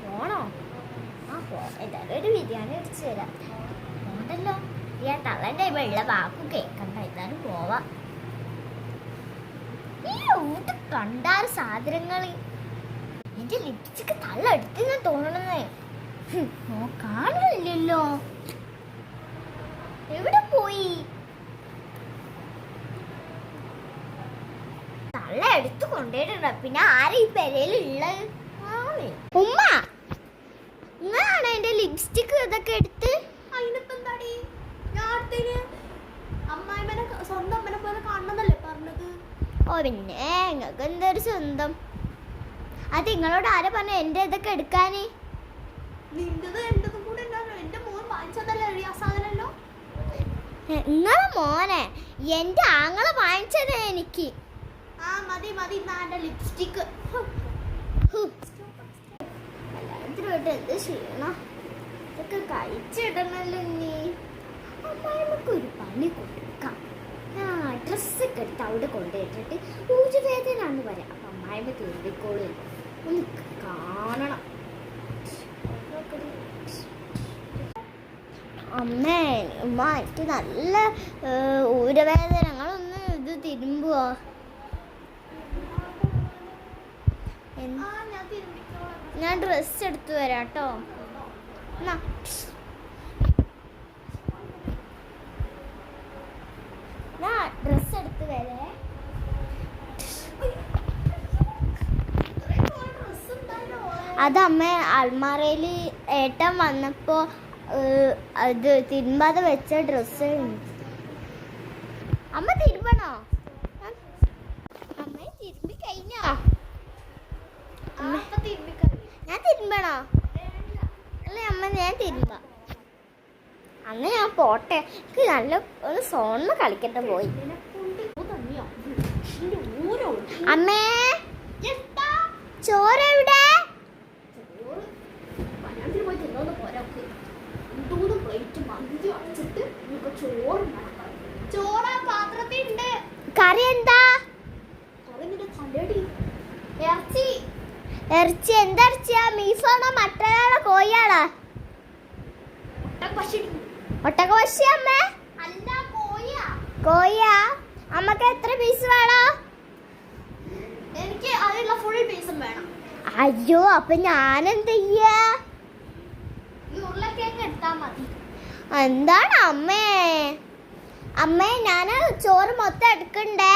പോണോ? എന്തായാലും ഒരു ബിരിയാണി അടിച്ചു തരാം. പോണ്ടല്ലോ, ഞാൻ തള്ളൻ്റെ വെള്ള വാക്കു കേൾക്കണ്ട. എന്തായാലും പോവാം. കണ്ടാറ് സാധനങ്ങൾ എന്റെ ലിപ്സ്റ്റിക്ക് തള്ള എടുത്തെന്ന് തോന്നണേ. കാണുന്നില്ലല്ലോ, എവിടെ പോയി? തള്ള എടുത്തു കൊണ്ടേണ്ട. പിന്നെ ആരാ ഈ പെരയിലുള്ളത്? ഉമ്മ, നിങ്ങളാണ് എന്റെ ലിപ്സ്റ്റിക്ക് ഇതൊക്കെ എടുത്ത്? അതിനിപ്പെന്താടി? സ്വന്തം അമ്മനെ പോലെ കാണണമെന്നല്ലേ പറഞ്ഞത്? ഓ പിന്നെ നിങ്ങൾക്ക് എന്തൊരു സ്വന്തം? അത് നിങ്ങളോട് ആരാ പറഞ്ഞ എന്റെ ഇതൊക്കെ എടുക്കാന്? നിന്റതും കൂടെ എന്റെ മോൻ വാങ്ങിച്ചതല്ലേ ആ സാധനല്ലോ? നിങ്ങളെ മോനെ എന്റെ ആങ്ങളെ വാങ്ങിച്ചത് എനിക്ക്. മതി എന്റെ ലിപ്സ്റ്റിക്ക്. എല്ലാത്തിനായിട്ട് എന്ത് ചെയ്യണം? ഇതൊക്കെ കഴിച്ചിടണല്ലോ. നീ അമ്മായിമ്മക്കൊരു പണി കൊടുക്കാം. ഡ്രസ്സൊക്കെ എടുത്ത് അവിടെ കൊണ്ടുപോയിട്ടിട്ട് ഊജുവേദനാന്ന് പറയാം. അപ്പൊ അമ്മായിമ്മ കയറിക്കോളൂ. ഒന്ന് കാണണം. അമ്മേ ഉമ്മ, എനിക്ക് നല്ല ഊരവേദനങ്ങളൊന്ന് ഇത് തിരുമ്പുവോ? ഞാൻ ഡ്രസ്സ് എടുത്തു വരാം കേട്ടോ. ഡ്രസ്സ് എടുത്തു വരേ. അത് അമ്മ അൽമാറയിൽ ഏട്ടൻ വന്നപ്പോ അത് തിരുമ്പാതെ വെച്ച ഡ്രസ്സ്. അമ്മ തിരുമ്പണോ? അമ്മ തിരുമ്പി കഴിഞ്ഞോ? ഞാൻ തിരുമ്പണോ? അല്ലേ അമ്മ, ഞാൻ തിരുമ്പ. അന്ന് ഞാൻ പോട്ടെ. എനിക്ക് നല്ല ഒന്ന് സോണിന് കളിക്കട്ടെ പോയി. അമ്മേ, ചോറെവിടെ? കറി എന്താ? ഇറച്ചി. എന്താ ഇറച്ചിയാ? ബീഫാണോ മട്ടനാണോ കോഴിയാണോ? ഒട്ടകപക്ഷി അമ്മേ? കോഴിയാ. അമ്മക്ക് എത്ര പീസ് വേണോ? എനിക്ക് അതിലുള്ള ഫുൾ പീസും വേണം. അയ്യോ, അപ്പൊ ഞാനെന്ത് ചെയ്യാ? ഉരുളക്കിഴങ്ങ് എടുത്താ മതി. എന്താണ് അമ്മേ? അമ്മേ, ഞാൻ ചോറ് മൊത്തം എടുക്കണ്ടേ?